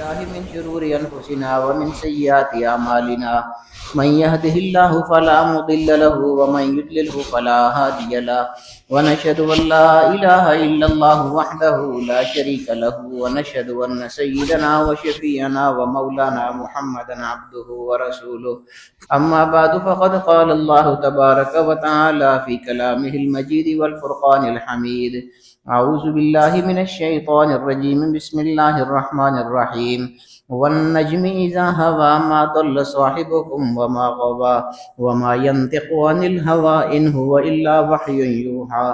بالله من شرور أنفسنا ومن سيئات أعمالنا من يهده الله فلا مضل له ومن يضلله فلا هادي له ونشهد أن لا إله إلا الله وحده لا شريك له ونشهد أن سيدنا وشفيعنا ومولانا محمدا عبده ورسوله أما بعد فقد قال الله تبارك وتعالى في كلامه المجيد والفرقان الحميد أعوذ بالله من الشيطان الرجيم بسم الله الرحمن الرحيم والنجم إذا هوى ما ضل صاحبكم وما غوى وما ينطق عن الهوى إن هو إلا وحي يوحى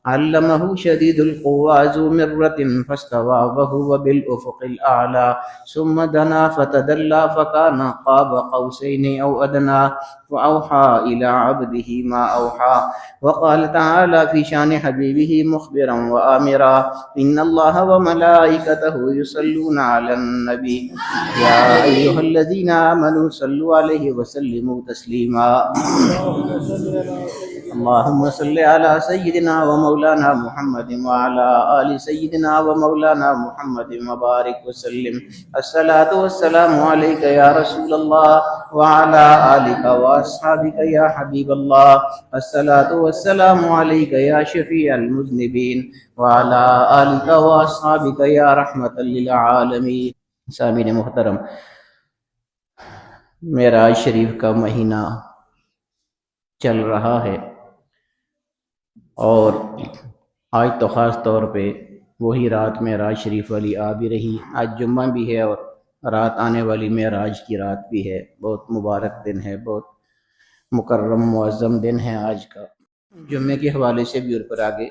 علمه شديد القوى ذو مرة فاستوى وهو بالأفق الأعلى ثم دنا فتدلى فكان قاب قوسين أو أدنى فأوحى إلى عبده ما أوحى وقال تعالى في شان حبيبه مخبرا وآمرا إن الله وملائكته يصلون على النبي يا أيها الذين آمنوا صلوا عليه وسلموا تسليما اللهم صل على سيدنا ومولانا محمد وعلى آل سيدنا ومولانا محمد وبارك وسلم الصلاة والسلام عليك يا رسول الله وعلى آلك وأصحابك يا حبيب الله الصلاة والسلام عليك يا شفيع المذنبين وعلى آلك وأصحابك يا رحمة للعالمين. سامعین محترم، معراج شریف کا مہینہ چل رہا ہے اور آج تو خاص طور پہ وہی رات معراج شریف والی آ بھی رہی. آج جمعہ بھی ہے اور رات آنے والی معراج کی رات بھی ہے. بہت مبارک دن ہے، بہت مکرم معظم دن ہے آج کا. جمعے کے حوالے سے بھی اور پر آگے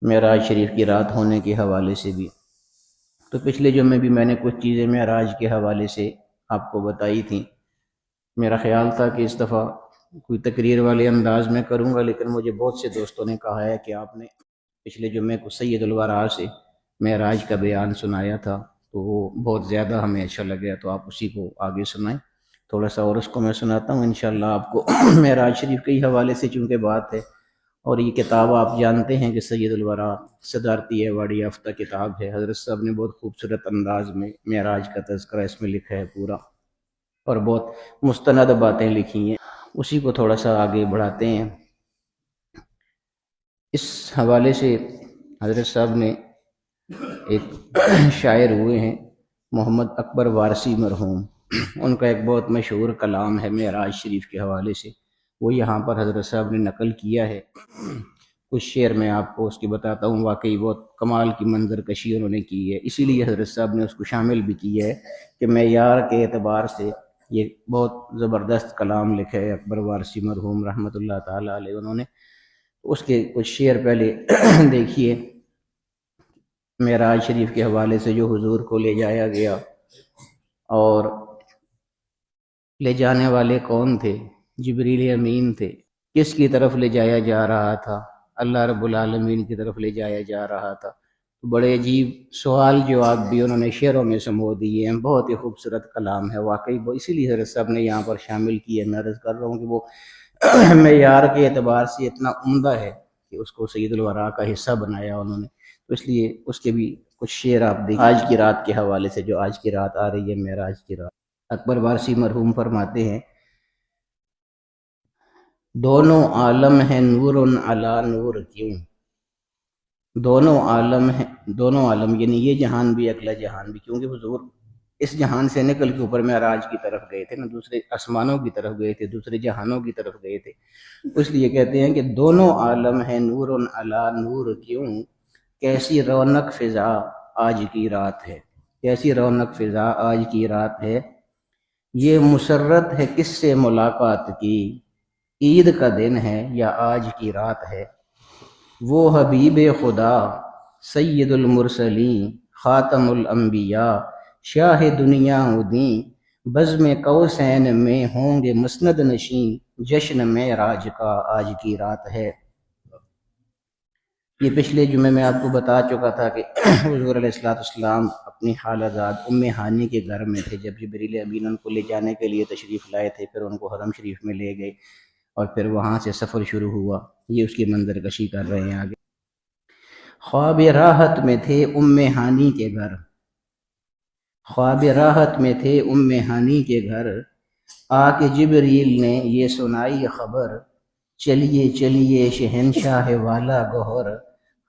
معراج شریف کی رات ہونے کے حوالے سے بھی. تو پچھلے جمعے بھی میں نے کچھ چیزیں معراج کے حوالے سے آپ کو بتائی تھیں. میرا خیال تھا کہ اس دفعہ کوئی تقریر والے انداز میں کروں گا، لیکن مجھے بہت سے دوستوں نے کہا ہے کہ آپ نے پچھلے جمعے کو سید الورا سے معراج کا بیان سنایا تھا تو وہ بہت زیادہ ہمیں اچھا لگا، تو آپ اسی کو آگے سنائیں. تھوڑا سا اور اس کو میں سناتا ہوں انشاءاللہ آپ کو. معراج شریف کے حوالے سے چونکہ بات ہے، اور یہ کتاب آپ جانتے ہیں کہ سید الورا صدارتی ایوارڈ یافتہ کتاب ہے. حضرت صاحب نے بہت خوبصورت انداز میں معراج کا تذکرہ اس میں لکھا ہے پورا، اور بہت مستند باتیں لکھی ہیں. اسی کو تھوڑا سا آگے بڑھاتے ہیں. اس حوالے سے حضرت صاحب نے ایک شاعر ہوئے ہیں محمد اکبر وارثی مرحوم، ان کا ایک بہت مشہور کلام ہے معراج شریف کے حوالے سے، وہ یہاں پر حضرت صاحب نے نقل کیا ہے. کچھ شعر میں آپ کو اس کی بتاتا ہوں. واقعی بہت کمال کی منظر کشی انہوں نے کی ہے، اسی لیے حضرت صاحب نے اس کو شامل بھی کیا ہے کہ معیار کے اعتبار سے یہ بہت زبردست کلام لکھا ہے اکبر وارثی مرحوم رحمۃ اللہ تعالی علیہ. انہوں نے اس کے کچھ شعر پہلے دیکھیے. معراج شریف کے حوالے سے جو حضور کو لے جایا گیا، اور لے جانے والے کون تھے؟ جبریل امین تھے. کس کی طرف لے جایا جا رہا تھا؟ اللہ رب العالمین کی طرف لے جایا جا رہا تھا. بڑے عجیب سوال جواب بھی انہوں نے شعروں میں سمو دیے ہیں. بہت ہی خوبصورت کلام ہے واقعی، اسی لیے حضرت صاحب نے یہاں پر شامل کیا. میں عرض کر رہا ہوں کہ وہ معیار کے اعتبار سے اتنا عمدہ ہے کہ اس کو سید الورا کا حصہ بنایا انہوں نے. تو اس لیے اس کے بھی کچھ شعر آپ دیکھیں آج کی رات کے حوالے سے، جو آج کی رات آ رہی ہے معراج کی رات. اکبر وارثی مرحوم فرماتے ہیں، دونوں عالم ہیں نور علی نور کیوں. دونوں عالم ہیں، دونوں عالم یعنی یہ جہان بھی اگلا جہان بھی، کیونکہ حضور اس جہان سے نکل کے اوپر معراج کی طرف گئے تھے نا، دوسرے آسمانوں کی طرف گئے تھے، دوسرے جہانوں کی طرف گئے تھے. اس لیے کہتے ہیں کہ دونوں عالم ہیں نور علی نور کیوں. کیسی رونق فضا آج کی رات ہے، کیسی رونق فضا آج کی رات ہے. یہ مسرت ہے کس سے ملاقات کی، عید کا دن ہے یا آج کی رات ہے. وہ حبیب خدا سید المرسلین خاتم الانبیاء شاہ دنیا دین بزم قوسین میں ہوں گے مسند نشین. جشن معراج کا آج کی رات ہے. یہ پچھلے جمعے میں آپ کو بتا چکا تھا کہ حضور علیہ السلام اپنی خالہ زاد ام ہانی کے گھر میں تھے جب جبریل امین ان کو لے جانے کے لیے تشریف لائے تھے. پھر ان کو حرم شریف میں لے گئے اور پھر وہاں سے سفر شروع ہوا. یہ اس کی منظر کشی کر رہے ہیں آگے. خواب راحت میں تھے ام ہانی کے گھر، خواب راحت میں تھے ام ہانی کے گھر، آ کے جبریل نے یہ سنائی خبر، چلیے چلیے شہنشاہ والا گوہر،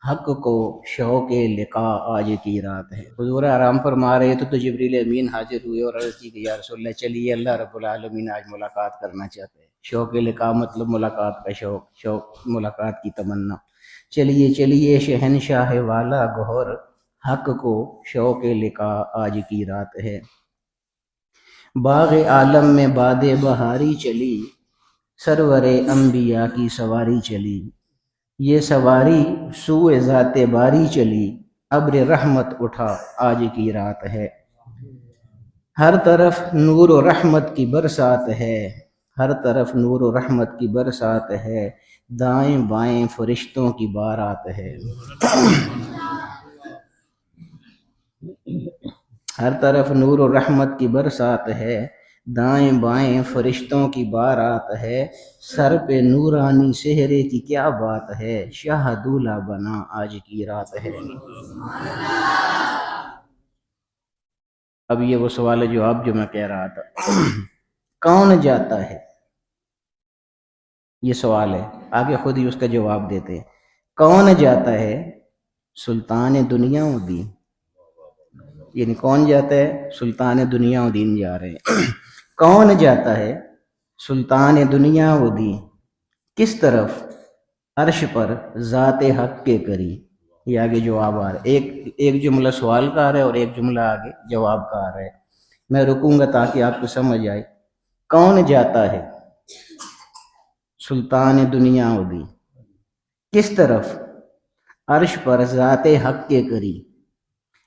حق کو شوق لقاء آج کی رات ہے۔ حضور آرام فرما رہے تو جبریل امین حاضر ہوئے اور عرض کی کہ یا رسول اللہ چلیے، اللہ رب العالمین آج ملاقات کرنا چاہتے ہیں۔ شوق لقاء مطلب ملاقات کا شوق ملاقات کی تمنا۔ چلیے چلیے شہنشاہ والا گوہر، حق کو شوق لقاء آج کی رات ہے۔ باغ عالم میں باد بہاری چلی، سرور انبیاء کی سواری چلی، یہ سواری سوئے ذات باری چلی، ابر رحمت اٹھا آج کی رات ہے۔ ہر طرف نور و رحمت کی برسات ہے، ہر طرف نور و رحمت کی برسات ہے، دائیں بائیں فرشتوں کی بارات ہے۔ ہر طرف نور و رحمت کی برسات ہے، دائیں بائیں فرشتوں کی بارات ہے، سر پہ نورانی سہرے کی کیا بات ہے، شاہ دولہ بنا آج کی رات ہے۔ اب یہ وہ سوال جواب جو میں کہہ رہا تھا، کون جاتا ہے، یہ سوال ہے، آگے خود ہی اس کا جواب دیتے ہیں۔ کون جاتا ہے سلطان دنیا و دین، یعنی کون جاتا ہے، سلطان دنیا و دین جا رہے ہیں۔ کون جاتا ہے سلطان دنیا و دین، کس طرف، عرش پر ذات حق کے قریب۔ یہ آگے جواب آ رہا ہے، ایک جملہ سوال کا آ رہا ہے اور ایک جملہ آگے جواب کا آ رہا ہے۔ میں رکوں گا تاکہ آپ کو سمجھ آئے۔ کون جاتا ہے سلطان دنیا و دین، کس طرف، عرش پر ذات حق کے قریب،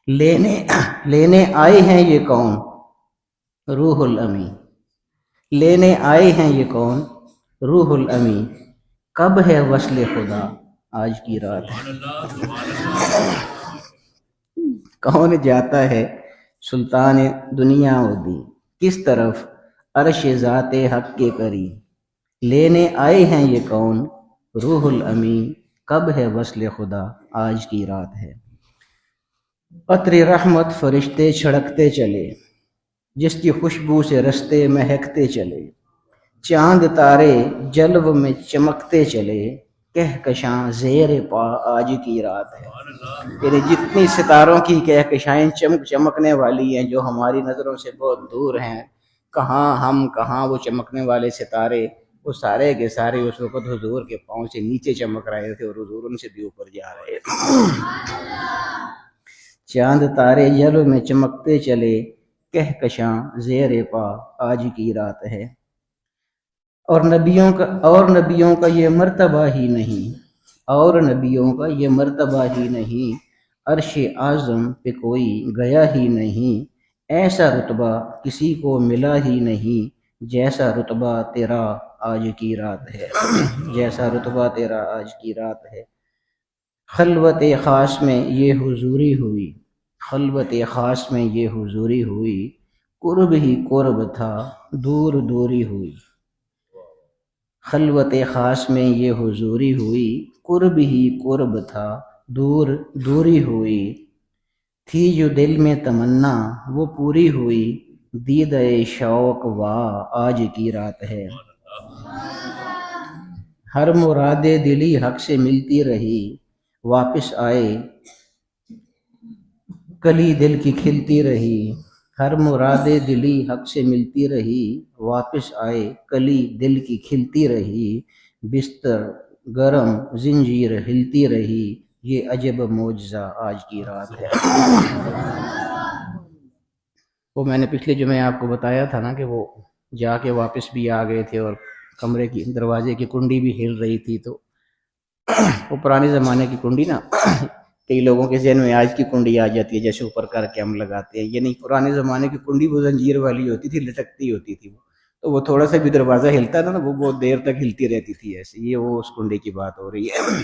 لینے آئے ہیں یہ کون، روح الامین، لینے آئے ہیں یہ کون، روح الامین، کب ہے وصل خدا آج کی رات ہے۔ کون جاتا ہے سلطان دنیا و دین، کس طرف، عرش ذات حق کے قریب، لینے آئے ہیں یہ کون، روح الامین، کب ہے وصل خدا آج کی رات ہے۔ قطر رحمت فرشتے چھڑکتے چلے، جس کی خوشبو سے رستے مہکتے چلے، چاند تارے جلو میں چمکتے چلے، کہکشاں زیر پا آج کی رات ہے۔ یعنی جتنی ستاروں کی کہکشائیں چمکنے والی ہیں جو ہماری نظروں سے بہت دور ہیں، کہاں ہم کہاں وہ چمکنے والے ستارے، وہ سارے کے سارے اس وقت حضور کے پاؤں سے نیچے چمک رہے تھے اور حضور ان سے بھی اوپر جا رہے تھے۔ چاند تارے جلو میں چمکتے چلے، کہکشاں زیر پا آج کی رات ہے۔ اور نبیوں کا یہ مرتبہ ہی نہیں، اور نبیوں کا یہ مرتبہ ہی نہیں، عرش اعظم پہ کوئی گیا ہی نہیں، ایسا رتبہ کسی کو ملا ہی نہیں، جیسا رتبہ تیرا آج کی رات ہے، جیسا رتبہ تیرا آج کی رات ہے۔ خلوت خاص میں یہ حضوری ہوئی، خلوت خاص میں یہ حضوری ہوئی، قرب ہی قرب تھا دور دوری ہوئی۔ خلوت خاص میں یہ حضوری ہوئی، قرب ہی قرب تھا دور دوری ہوئی، تھی جو دل میں تمنا وہ پوری ہوئی، دیدہ شوق واہ آج کی رات ہے۔ ہر مراد دلی حق سے ملتی رہی، واپس آئے کلی دل کی کھلتی رہی، ہر مراد دلی حق سے ملتی رہی، واپس آئے کلی دل کی کھلتی رہی، بستر گرم زنجیر ہلتی رہی، یہ عجب معجزہ آج کی رات ہے۔ وہ میں نے پچھلے جمعے آپ کو بتایا تھا نا کہ وہ جا کے واپس بھی آ گئے تھے اور کمرے کی دروازے کی کنڈی بھی ہل رہی تھی، تو وہ پرانے زمانے کی کنڈی نا، کئی لوگوں کے ذہن میں آج کی کنڈی آ جاتی ہے جیسے اوپر کر کے ہم لگاتے ہیں، یہ نہیں، پرانے زمانے کی کنڈی وہ زنجیر والی ہوتی تھی، لٹکتی ہوتی تھی وہ، تو وہ تھوڑا سا بھی دروازہ ہلتا تھا نا وہ بہت دیر تک ہلتی رہتی تھی ایسے، یہ وہ اس کنڈی کی بات ہو رہی ہے۔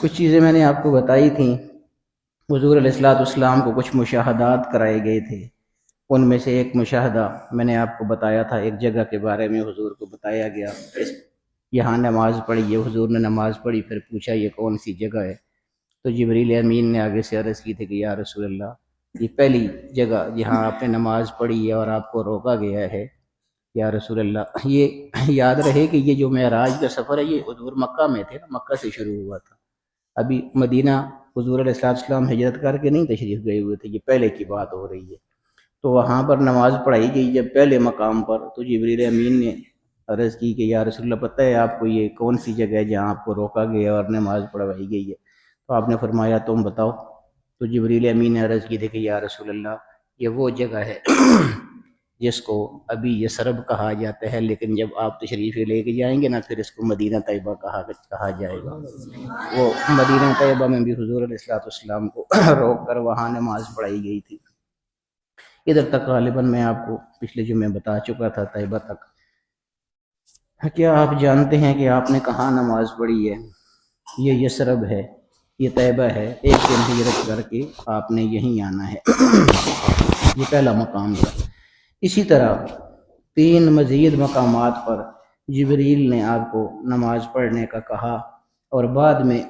کچھ چیزیں میں نے آپ کو بتائی تھیں، حضور علیہ الصلوۃ والسلام کو کچھ مشاہدات کرائے گئے تھے، ان میں سے ایک مشاہدہ میں نے آپ کو بتایا تھا، ایک جگہ کے بارے میں حضور کو بتایا گیا، یہاں نماز پڑھی، یہ حضور نے نماز پڑھی، پھر پوچھا یہ کون سی جگہ ہے، تو جبریل امین نے آگے سے عرض کی تھی کہ یا رسول اللہ یہ پہلی جگہ جہاں آپ نے نماز پڑھی ہے اور آپ کو روکا گیا ہے یا رسول اللہ، یہ یاد رہے کہ یہ جو معراج کا سفر ہے یہ حضور مکہ میں تھے نا، مکہ سے شروع ہوا تھا، ابھی مدینہ حضور علیہ السلام ہجرت کر کے نہیں تشریف گئے ہوئے تھے، یہ پہلے کی بات ہو رہی ہے۔ تو وہاں پر نماز پڑھائی گئی جب پہلے مقام پر، تو جبریل امین نے عرض کی کہ یا رسول اللہ پتہ ہے آپ کو یہ کون سی جگہ ہے جہاں آپ کو روکا گیا اور نماز پڑھوائی گئی ہے؟ تو آپ نے فرمایا تم بتاؤ۔ تو جبریل امین نے عرض کی تھی کہ یا رسول اللہ یہ وہ جگہ ہے جس کو ابھی یثرب کہا جاتا ہے، لیکن جب آپ تشریف لے کے جائیں گے نا پھر اس کو مدینہ طیبہ کہا جائے گا۔ وہ مدینہ طیبہ میں بھی حضور علیہ السلام کو روک کر وہاں نماز پڑھائی گئی تھی۔ ادھر تک غالباً میں آپ کو پچھلے جمعے بتا چکا تھا، طیبہ تک۔ کیا آپ جانتے ہیں کہ آپ نے کہاں نماز پڑھی ہے؟ یہ یثرب ہے، یہ طیبہ ہے، ایک دن ہجرت کر کے آپ نے یہیں آنا ہے۔ یہ پہلا مقام تھا۔ اسی طرح 3 مزید مقامات پر جبریل نے آپ کو نماز پڑھنے کا کہا، اور بعد میں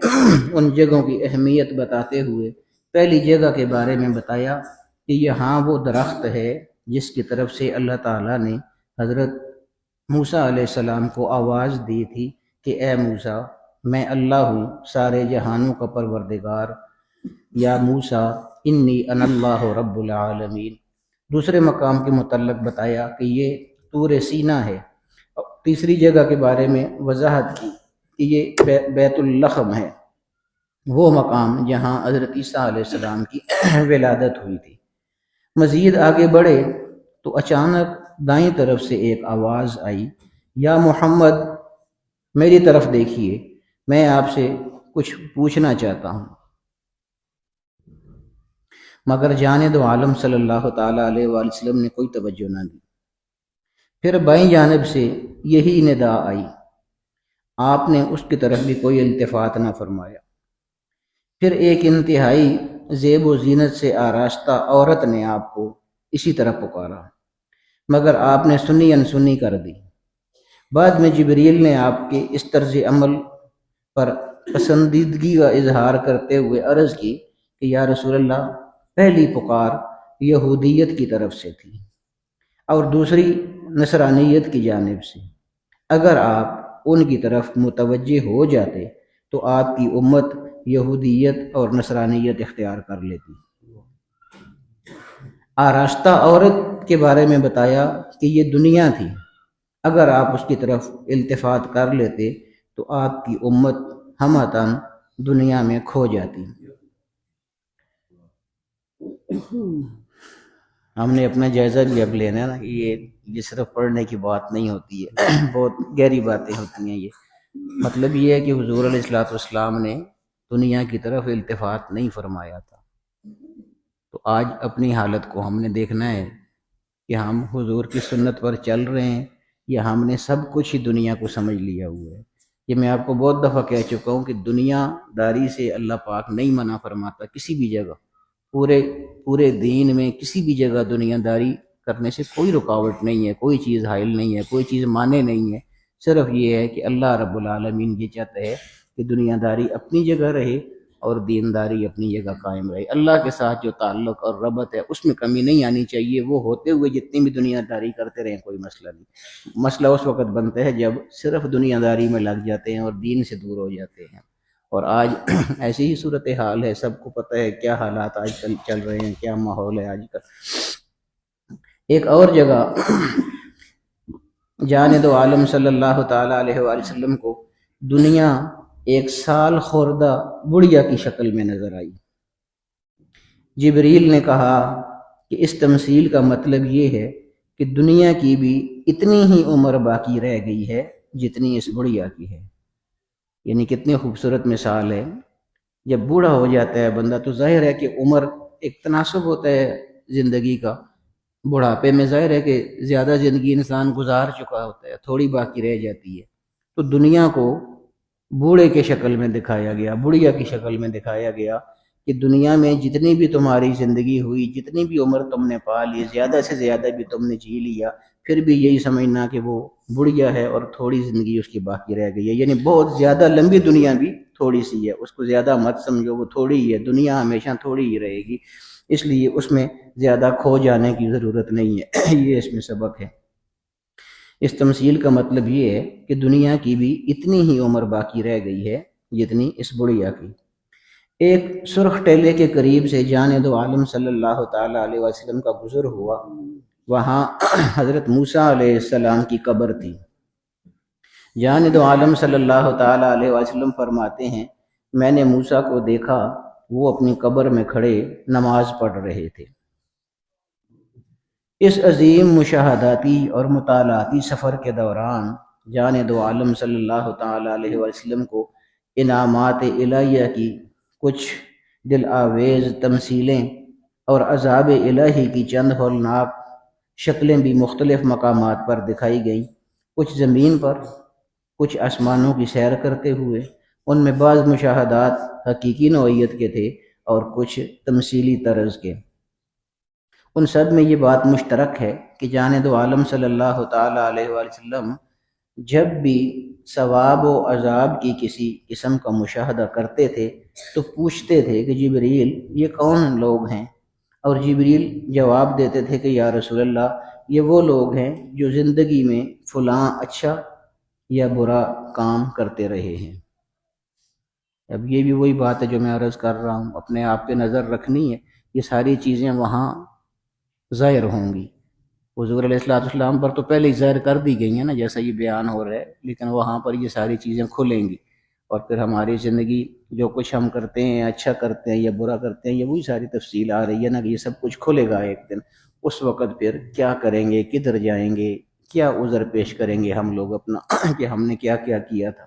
ان جگہوں کی اہمیت بتاتے ہوئے پہلی جگہ کے بارے میں بتایا کہ یہاں وہ درخت ہے جس کی طرف سے اللہ تعالیٰ نے حضرت موسیٰ علیہ السلام کو آواز دی تھی کہ اے موسیٰ میں اللہ ہوں سارے جہانوں کا پروردگار، یا موسیٰ انی انا اللہ رب العالمین۔ دوسرے مقام کے متعلق بتایا کہ یہ طور سینہ ہے۔ تیسری جگہ کے بارے میں وضاحت کی کہ یہ بیت اللحم ہے، وہ مقام جہاں حضرت عیسیٰ علیہ السلام کی ولادت ہوئی تھی۔ مزید آگے بڑھے تو اچانک دائیں طرف سے ایک آواز آئی، یا محمد میری طرف دیکھیے، میں آپ سے کچھ پوچھنا چاہتا ہوں۔ مگر جانب عالم صلی اللہ تعالیٰ علیہ وآلہ وسلم نے کوئی توجہ نہ دی۔ پھر بائیں جانب سے یہی ندا آئی، آپ نے اس کی طرف بھی کوئی التفات نہ فرمایا۔ پھر ایک انتہائی زیب و زینت سے آراستہ عورت نے آپ کو اسی طرح پکارا، مگر آپ نے سنی انسنی کر دی۔ بعد میں جبریل نے آپ کے اس طرز عمل پر پسندیدگی کا اظہار کرتے ہوئے عرض کی کہ یا رسول اللہ پہلی پکار یہودیت کی طرف سے تھی اور دوسری نصرانیت کی جانب سے، اگر آپ ان کی طرف متوجہ ہو جاتے تو آپ کی امت یہودیت اور نصرانیت اختیار کر لیتی۔ آراستہ عورت کے بارے میں بتایا کہ یہ دنیا تھی، اگر آپ اس کی طرف التفات کر لیتے تو آپ کی امت ہمتاً دنیا میں کھو جاتی۔ ہم نے اپنا جائزہ بھی اب لینا ہے نا، یہ صرف پڑھنے کی بات نہیں ہوتی ہے، بہت گہری باتیں ہوتی ہیں۔ یہ مطلب یہ ہے کہ حضور علیہ السلام نے دنیا کی طرف التفات نہیں فرمایا تھا۔ تو آج اپنی حالت کو ہم نے دیکھنا ہے کہ ہم حضور کی سنت پر چل رہے ہیں یا ہم نے سب کچھ ہی دنیا کو سمجھ لیا ہوا ہے۔ یہ میں آپ کو بہت دفعہ کہہ چکا ہوں کہ دنیا داری سے اللہ پاک نہیں منع فرماتا کسی بھی جگہ، پورے دین میں کسی بھی جگہ دنیا داری کرنے سے کوئی رکاوٹ نہیں ہے، کوئی چیز حائل نہیں ہے، کوئی چیز مانے نہیں ہے۔ صرف یہ ہے کہ اللہ رب العالمین یہ چاہتا ہے کہ دنیا داری اپنی جگہ رہے اور دینداری اپنی جگہ قائم رہے۔ اللہ کے ساتھ جو تعلق اور ربط ہے اس میں کمی نہیں آنی چاہیے، وہ ہوتے ہوئے جتنی بھی دنیا داری کرتے رہیں کوئی مسئلہ نہیں۔ مسئلہ اس وقت بنتا ہے جب صرف دنیا داری میں لگ جاتے ہیں اور دین سے دور ہو جاتے ہیں، اور آج ایسی ہی صورتحال ہے، سب کو پتہ ہے کیا حالات آج کل چل رہے ہیں، کیا ماحول ہے آج کل۔ ایک اور جگہ جانب عالم صلی اللہ تعالیٰ علیہ وآلہ وسلم کو دنیا 1 سال خوردہ بڑھیا کی شکل میں نظر آئی۔ جبریل نے کہا کہ اس تمثیل کا مطلب یہ ہے کہ دنیا کی بھی اتنی ہی عمر باقی رہ گئی ہے جتنی اس بڑھیا کی ہے۔ یعنی کتنی خوبصورت مثال ہے، جب بوڑھا ہو جاتا ہے بندہ تو ظاہر ہے کہ عمر ایک تناسب ہوتا ہے زندگی کا، بڑھاپے میں ظاہر ہے کہ زیادہ زندگی انسان گزار چکا ہوتا ہے، تھوڑی باقی رہ جاتی ہے۔ تو دنیا کو بوڑھے کے شکل میں دکھایا گیا، بڑھیا کی شکل میں دکھایا گیا کہ دنیا میں جتنی بھی تمہاری زندگی ہوئی، جتنی بھی عمر تم نے پا لی، زیادہ سے زیادہ بھی تم نے جی لیا، پھر بھی یہی سمجھنا کہ وہ بڑھیا ہے اور تھوڑی زندگی اس کی باقی رہ گئی ہے۔ یعنی بہت زیادہ لمبی دنیا بھی تھوڑی سی ہے، اس کو زیادہ مت سمجھو، وہ تھوڑی ہی ہے، دنیا ہمیشہ تھوڑی ہی رہے گی، اس لیے اس میں زیادہ کھو جانے کی ضرورت نہیں ہے یہ اس میں سبق ہے۔ اس تمثیل کا مطلب یہ ہے کہ دنیا کی بھی اتنی ہی عمر باقی رہ گئی ہے جتنی اس بڑھیا کی۔ ایک سرخ ٹیلے کے قریب سے جان دو عالم صلی اللہ تعالیٰ علیہ وسلم کا گزر ہوا، وہاں حضرت موسیٰ علیہ السلام کی قبر تھی۔ جان دو عالم صلی اللہ تعالیٰ علیہ وسلم فرماتے ہیں، میں نے موسیٰ کو دیکھا، وہ اپنی قبر میں کھڑے نماز پڑھ رہے تھے۔ اس عظیم مشاہداتی اور مطالعاتی سفر کے دوران جان دو عالم صلی اللہ تعالیٰ علیہ وسلم کو انعامات الہیہ کی کچھ دل آویز تمثیلیں اور عذاب الہی کی چند ہولناک شکلیں بھی مختلف مقامات پر دکھائی گئیں، کچھ زمین پر، کچھ آسمانوں کی سیر کرتے ہوئے۔ ان میں بعض مشاہدات حقیقی نوعیت کے تھے اور کچھ تمثیلی طرز کے۔ ان سب میں یہ بات مشترک ہے کہ جان دو عالم صلی اللہ تعالیٰ علیہ وسلم جب بھی ثواب و عذاب کی کسی قسم کا مشاہدہ کرتے تھے تو پوچھتے تھے کہ جبریل یہ کون لوگ ہیں، اور جبریل جواب دیتے تھے کہ یا رسول اللہ یہ وہ لوگ ہیں جو زندگی میں فلاں اچھا یا برا کام کرتے رہے ہیں۔ اب یہ بھی وہی بات ہے جو میں عرض کر رہا ہوں، اپنے آپ پہ نظر رکھنی ہے، یہ ساری چیزیں وہاں ظاہر ہوں گی۔ حضور علیہ السلام پر تو پہلے ہی ظاہر کر دی گئی ہیں نا، جیسا یہ بیان ہو رہا ہے، لیکن وہاں پر یہ ساری چیزیں کھلیں گی، اور پھر ہماری زندگی جو کچھ ہم کرتے ہیں، اچھا کرتے ہیں یا برا کرتے ہیں، یہ وہی ساری تفصیل آ رہی ہے نا کہ یہ سب کچھ کھلے گا ایک دن۔ اس وقت پھر کیا کریں گے، کدھر جائیں گے، کیا عذر پیش کریں گے ہم لوگ اپنا کہ ہم نے کیا کیا کیا تھا۔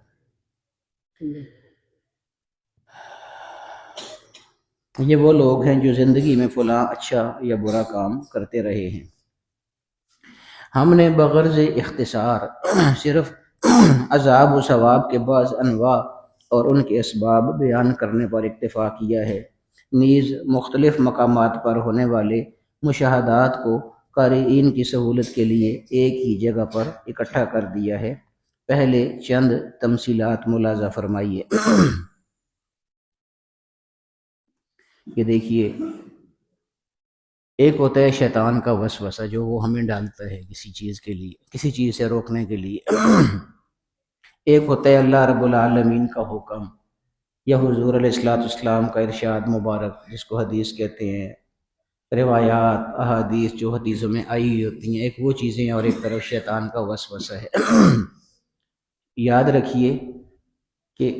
یہ وہ لوگ ہیں جو زندگی میں فلاں اچھا یا برا کام کرتے رہے ہیں۔ ہم نے بغرض اختصار صرف عذاب و ثواب کے بعض انواع اور ان کے اسباب بیان کرنے پر اکتفا کیا ہے، نیز مختلف مقامات پر ہونے والے مشاہدات کو قارئین کی سہولت کے لیے ایک ہی جگہ پر اکٹھا کر دیا ہے۔ پہلے چند تمثیلات ملاحظہ فرمائیے۔ یہ دیکھیے، ایک ہوتا ہے شیطان کا وسوسہ جو وہ ہمیں ڈالتا ہے کسی چیز کے لیے، کسی چیز سے روکنے کے لیے۔ ایک ہوتا ہے اللہ رب العالمین کا حکم یا حضور علیہ السلام کا ارشاد مبارک، جس کو حدیث کہتے ہیں، روایات احادیث جو حدیثوں میں آئی ہوتی ہیں، ایک وہ چیزیں اور ایک طرف شیطان کا وسوسہ ہے۔ یاد رکھیے کہ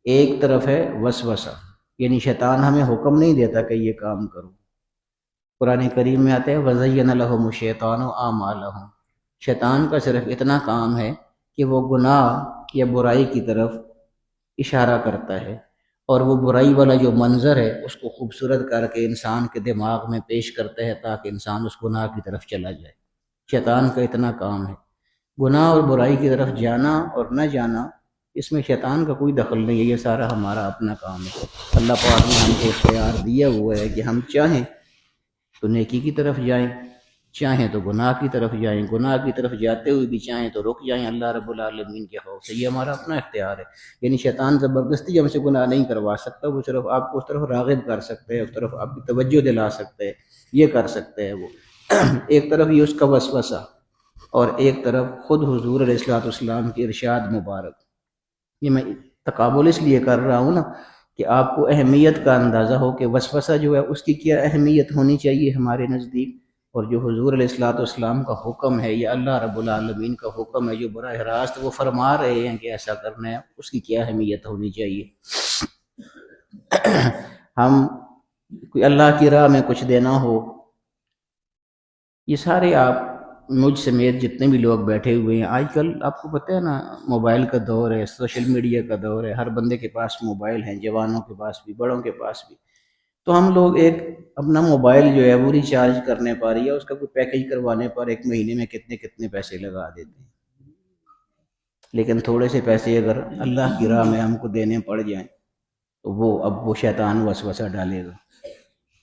ایک طرف ہے وسوسہ، یعنی شیطان ہمیں حکم نہیں دیتا کہ یہ کام کرو۔ قرآن کریم میں آتا ہے وَزَيَّنَ لَهُمُ الشَّيْطَانُ أَعْمَالَهُمْ، شیطان کا صرف اتنا کام ہے کہ وہ گناہ یا برائی کی طرف اشارہ کرتا ہے، اور وہ برائی والا جو منظر ہے اس کو خوبصورت کر کے انسان کے دماغ میں پیش کرتا ہے تاکہ انسان اس گناہ کی طرف چلا جائے۔ شیطان کا اتنا کام ہے۔ گناہ اور برائی کی طرف جانا اور نہ جانا، اس میں شیطان کا کوئی دخل نہیں ہے، یہ سارا ہمارا اپنا کام ہے۔ اللہ پاک نے ہم کو اختیار دیا ہوا ہے کہ ہم چاہیں تو نیکی کی طرف جائیں، چاہیں تو گناہ کی طرف جائیں، گناہ کی طرف جاتے ہوئے بھی چاہیں تو رک جائیں اللہ رب العالمین کے خوف سے۔ یہ ہمارا اپنا اختیار ہے، یعنی شیطان زبردستی ہم سے گناہ نہیں کروا سکتا، وہ صرف آپ کو اس طرف راغب کر سکتے ہیں، اس طرف آپ کی توجہ دلا سکتے ہیں، یہ کر سکتے ہیں وہ۔ ایک طرف یہ اس کا وسوسہ، اور ایک طرف خود حضور علیہ السلام کی ارشاد مبارک۔ یہ میں تقابل اس لیے کر رہا ہوں نا کہ آپ کو اہمیت کا اندازہ ہو کہ وسوسہ جو ہے اس کی کیا اہمیت ہونی چاہیے ہمارے نزدیک، اور جو حضور علیہ السلام کا حکم ہے یا اللہ رب العالمین کا حکم ہے جو براہ راست وہ فرما رہے ہیں کہ ایسا کرنا ہے، اس کی کیا اہمیت ہونی چاہیے۔ ہم کوئی اللہ کی راہ میں کچھ دینا ہو، یہ سارے آپ مجھ سمیت جتنے بھی لوگ بیٹھے ہوئے ہیں، آج کل آپ کو پتہ ہے نا موبائل کا دور ہے، سوشل میڈیا کا دور ہے، ہر بندے کے پاس موبائل ہیں، جوانوں کے پاس بھی، بڑوں کے پاس بھی۔ تو ہم لوگ ایک اپنا موبائل جو ہے وہ ریچارج کرنے پر یا اس کا کوئی پیکیج کروانے پر ایک مہینے میں کتنے پیسے لگا دیتے ہیں، لیکن تھوڑے سے پیسے اگر اللہ کی راہ میں ہم کو دینے پڑ جائیں تو وہ شیطان وسوسہ ڈالے گا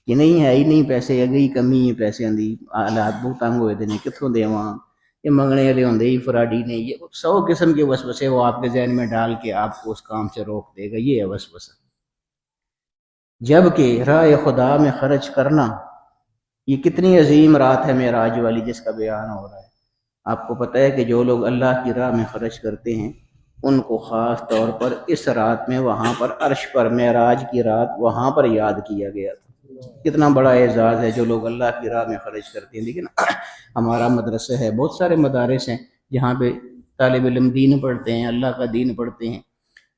کہ نہیں ہے ہی نہیں پیسے، اگئی کمی ہے پیسے دی، حالات بہت تنگ ہوئے دینے کتوں دیواں، یہ منگنے والے ہوندے ہی فراڈی نہیں، یہ 100 قسم کے وسوسے وہ آپ کے ذہن میں ڈال کے آپ کو اس کام سے روک دے گا، یہ ہے وسوسہ۔ جبکہ راہ خدا میں خرچ کرنا، یہ کتنی عظیم رات ہے معراج والی جس کا بیان ہو رہا ہے۔ آپ کو پتہ ہے کہ جو لوگ اللہ کی راہ میں خرچ کرتے ہیں ان کو خاص طور پر اس رات میں وہاں پر عرش پر معراج کی رات وہاں پر یاد کیا گیا تھا۔ کتنا بڑا اعزاز ہے جو لوگ اللہ کی راہ میں خرچ کرتے ہیں۔ لیکن ہمارا مدرسہ ہے، بہت سارے مدارس ہیں جہاں پہ طالب علم دین پڑھتے ہیں، اللہ کا دین پڑھتے ہیں،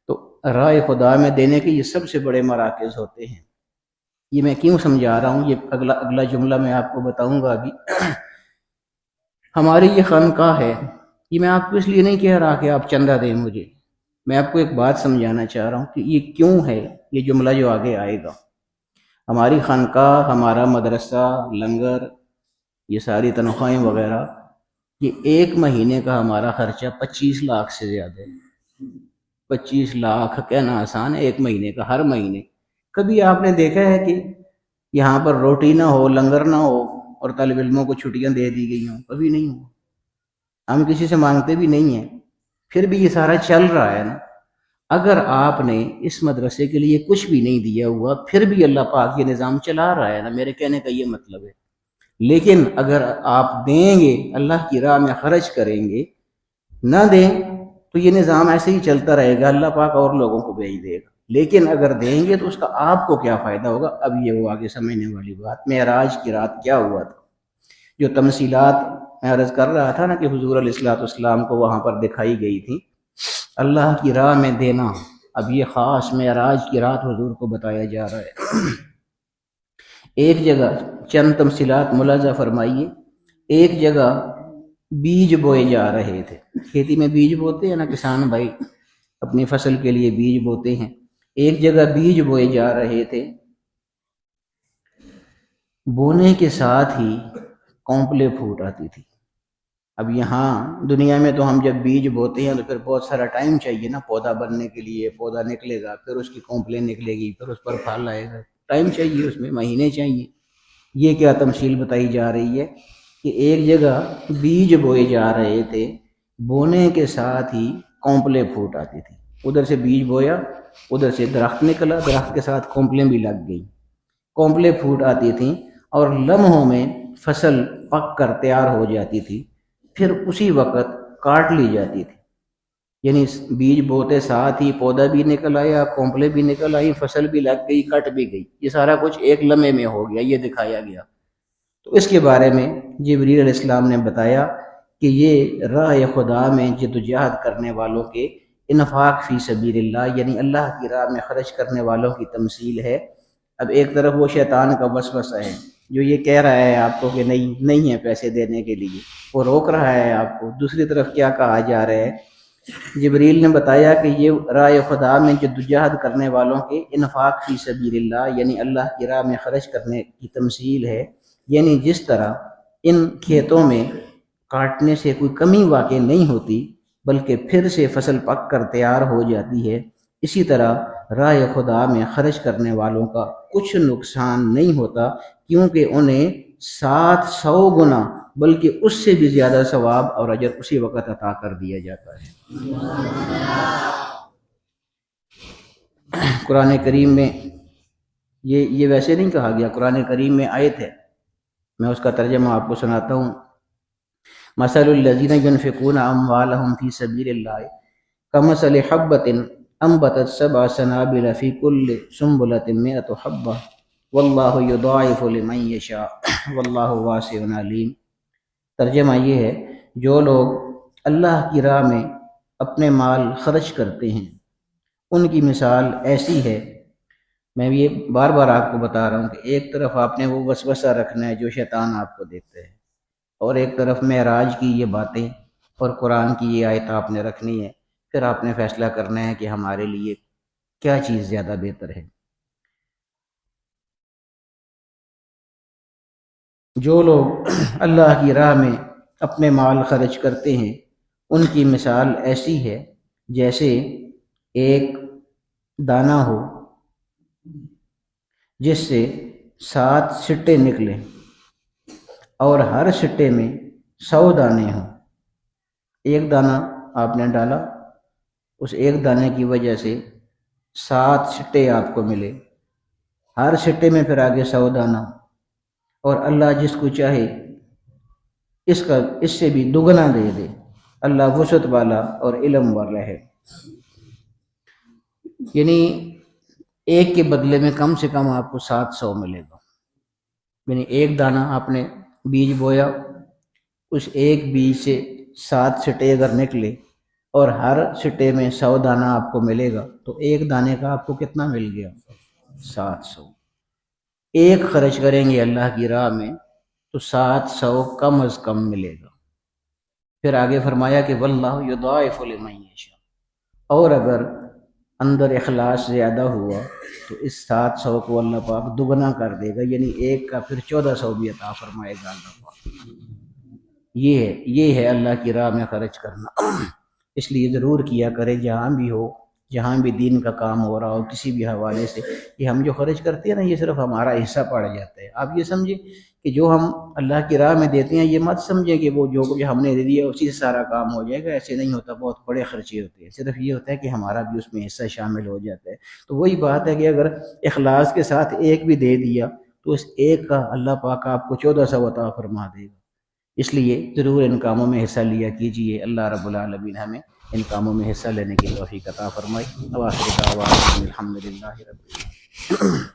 تو راہ خدا میں دینے کے یہ سب سے بڑے مراکز ہوتے ہیں۔ یہ میں کیوں سمجھا رہا ہوں، یہ اگلا جملہ میں آپ کو بتاؤں گا ابھی۔ ہماری یہ خانقاہ ہے، یہ میں آپ کو اس لیے نہیں کہہ رہا کہ آپ چندہ دیں مجھے، میں آپ کو ایک بات سمجھانا چاہ رہا ہوں کہ یہ کیوں ہے، یہ جملہ جو آگے آئے گا۔ ہماری خانقاہ، ہمارا مدرسہ، لنگر، یہ ساری تنخواہیں وغیرہ، یہ 1 مہینے کا ہمارا خرچہ 25 لاکھ سے زیادہ ہے۔ 25 لاکھ کہنا آسان ہے، 1 مہینے کا، ہر مہینے۔ کبھی آپ نے دیکھا ہے کہ یہاں پر روٹی نہ ہو، لنگر نہ ہو اور طالب علموں کو چھٹیاں دے دی گئی ہوں؟ کبھی نہیں ہوا۔ ہم کسی سے مانگتے بھی نہیں ہیں، پھر بھی یہ سارا چل رہا ہے نا۔ اگر آپ نے اس مدرسے کے لیے کچھ بھی نہیں دیا ہوا پھر بھی اللہ پاک یہ نظام چلا رہا ہے نا، میرے کہنے کا یہ مطلب ہے۔ لیکن اگر آپ دیں گے، اللہ کی راہ میں خرچ کریں گے، نہ دیں تو یہ نظام ایسے ہی چلتا رہے گا، اللہ پاک اور لوگوں کو بھیج دے گا۔ لیکن اگر دیں گے تو اس کا آپ کو کیا فائدہ ہوگا، اب یہ وہ آگے سمجھنے والی بات۔ معراج کی رات کیا ہوا تھا، جو تمثیلات میں عرض کر رہا تھا نا کہ حضور علیہ الصلوۃ والسلام کو وہاں پر دکھائی گئی تھی، اللہ کی راہ میں دینا۔ اب یہ خاص معراج کی رات حضور کو بتایا جا رہا ہے۔ ایک جگہ چند تمثیلات ملاحظہ فرمائیے، ایک جگہ بیج بوئے جا رہے تھے، کھیتی میں بیج بوتے ہیں نا کسان بھائی، اپنی فصل کے لیے بیج بوتے ہیں۔ ایک جگہ بیج بوئے جا رہے تھے، بونے کے ساتھ ہی کونپلیں پھوٹ آتی تھی۔ اب یہاں دنیا میں تو ہم جب بیج بوتے ہیں تو پھر بہت سارا ٹائم چاہیے نا پودا بننے کے لیے، پودا نکلے گا، پھر اس کی کونپلیں نکلے گی، پھر اس پر پھل آئے گا، ٹائم چاہیے، اس میں مہینے چاہیے۔ یہ کیا تمثیل بتائی جا رہی ہے کہ ایک جگہ بیج بوئے جا رہے تھے، بونے کے ساتھ ہی کونپلیں پھوٹ آتی تھی۔ ادھر سے بیج بویا، ادھر سے درخت نکلا، درخت کے ساتھ کونپلیں بھی لگ گئی، کونپلیں پھوٹ آتی تھیں اور لمحوں میں فصل پک کر تیار ہو جاتی تھی، پھر اسی وقت کاٹ لی جاتی تھی۔ یعنی بیج بوتے ساتھ ہی پودا بھی نکل آیا، کونپلیں بھی نکل آئی، فصل بھی لگ گئی، کٹ بھی گئی، یہ سارا کچھ ایک لمحے میں ہو گیا، یہ دکھایا گیا۔ تو اس کے بارے میں جبریل علیہ السلام نے بتایا کہ یہ راہ خدا میں جدوجہد کرنے والوں کے انفاق فی سبیل اللہ، یعنی اللہ کی راہ میں خرچ کرنے والوں کی تمثیل ہے۔ اب ایک طرف وہ شیطان کا وسوسہ ہے جو یہ کہہ رہا ہے آپ کو کہ نہیں ہے پیسے دینے کے لیے، وہ روک رہا ہے آپ کو۔ دوسری طرف کیا کہا جا رہا ہے، جبریل نے بتایا کہ یہ راہ خدا میں جدوجہد کرنے والوں کے انفاق فی سبیل اللہ، یعنی اللہ کی راہ میں خرچ کرنے کی تمثیل ہے۔ یعنی جس طرح ان کھیتوں میں کاٹنے سے کوئی کمی واقع نہیں ہوتی بلکہ پھر سے فصل پک کر تیار ہو جاتی ہے، اسی طرح راہ خدا میں خرچ کرنے والوں کا کچھ نقصان نہیں ہوتا، کیونکہ انہیں 700 گنا بلکہ اس سے بھی زیادہ ثواب اور اجر اسی وقت عطا کر دیا جاتا ہے۔ قرآن کریم میں یہ ویسے نہیں کہا گیا، قرآن کریم میں آیت ہے، میں اس کا ترجمہ آپ کو سناتا ہوں۔ مثل الذین ينفقون اموالهم فی سبیل اللہ کمثل حبۃ انبتت 7 سنابل فی کل سنبلۃ 100 حبۃ واللہ یضاعف لمن یشاء واللہ واسع علیم۔ ترجمہ یہ ہے، جو لوگ اللہ کی راہ میں اپنے مال خرچ کرتے ہیں ان کی مثال ایسی ہے۔ میں یہ بار بار آپ کو بتا رہا ہوں کہ ایک طرف آپ نے وہ وسوسہ رکھنا ہے جو شیطان آپ کو دیتا ہے، اور ایک طرف معراج کی یہ باتیں اور قرآن کی یہ آیت آپ نے رکھنی ہے، پھر آپ نے فیصلہ کرنا ہے کہ ہمارے لیے کیا چیز زیادہ بہتر ہے۔ جو لوگ اللہ کی راہ میں اپنے مال خرچ کرتے ہیں ان کی مثال ایسی ہے جیسے ایک دانہ ہو جس سے 7 سٹے نکلیں اور ہر سٹے میں 100 دانے ہوں، ایک دانہ آپ نے ڈالا، اس ایک دانے کی وجہ سے 7 سٹے آپ کو ملے، ہر سٹے میں پھر آگے 100 دانہ، اور اللہ جس کو چاہے اس سے بھی دگنا دے دے۔ اللہ وسعت والا اور علم والا ہے، یعنی ایک کے بدلے میں کم سے کم آپ کو 700 ملے گا۔ یعنی ایک دانہ آپ نے بیج بویا، اس ایک بیج سے 7 سٹے اگر نکلے اور ہر سٹے میں 100 دانہ آپ کو ملے گا تو ایک دانے کا آپ کو کتنا مل گیا؟ 700۔ ایک خرچ کریں گے اللہ کی راہ میں تو 700 کم از کم ملے گا۔ پھر آگے فرمایا کہ واللہ یضاعف لمن یشاء، اور اگر اندر اخلاص زیادہ ہوا تو اس 700 کو اللہ پاک دگنا کر دے گا، یعنی ایک کا پھر 1400 بھی عطا فرمائے گا اللہ پاک۔ یہ ہے اللہ کی راہ میں خرچ کرنا۔ اس لیے ضرور کیا کرے، جہاں بھی ہو، جہاں بھی دین کا کام ہو رہا ہو کسی بھی حوالے سے، یہ ہم جو خرچ کرتے ہیں نا، یہ صرف ہمارا حصہ پڑ جاتا ہے۔ آپ یہ سمجھیں کہ جو ہم اللہ کی راہ میں دیتے ہیں، یہ مت سمجھیں کہ وہ جو کچھ ہم نے دے دیا اسی سے سارا کام ہو جائے گا، ایسے نہیں ہوتا، بہت بڑے خرچے ہوتے ہیں۔ صرف یہ ہوتا ہے کہ ہمارا بھی اس میں حصہ شامل ہو جاتا ہے۔ تو وہی بات ہے کہ اگر اخلاص کے ساتھ ایک بھی دے دیا تو اس ایک کا اللہ پاک آپ کو 1400 عطا فرما دے گا۔ اس لیے ضرور ان کاموں میں حصہ لیا کیجیے۔ اللہ رب العالمین ہمیں ان کاموں میں حصہ لینے کی توفیق عطا فرمائے۔ وآخر دعوانا الحمدللہ رب العالمین۔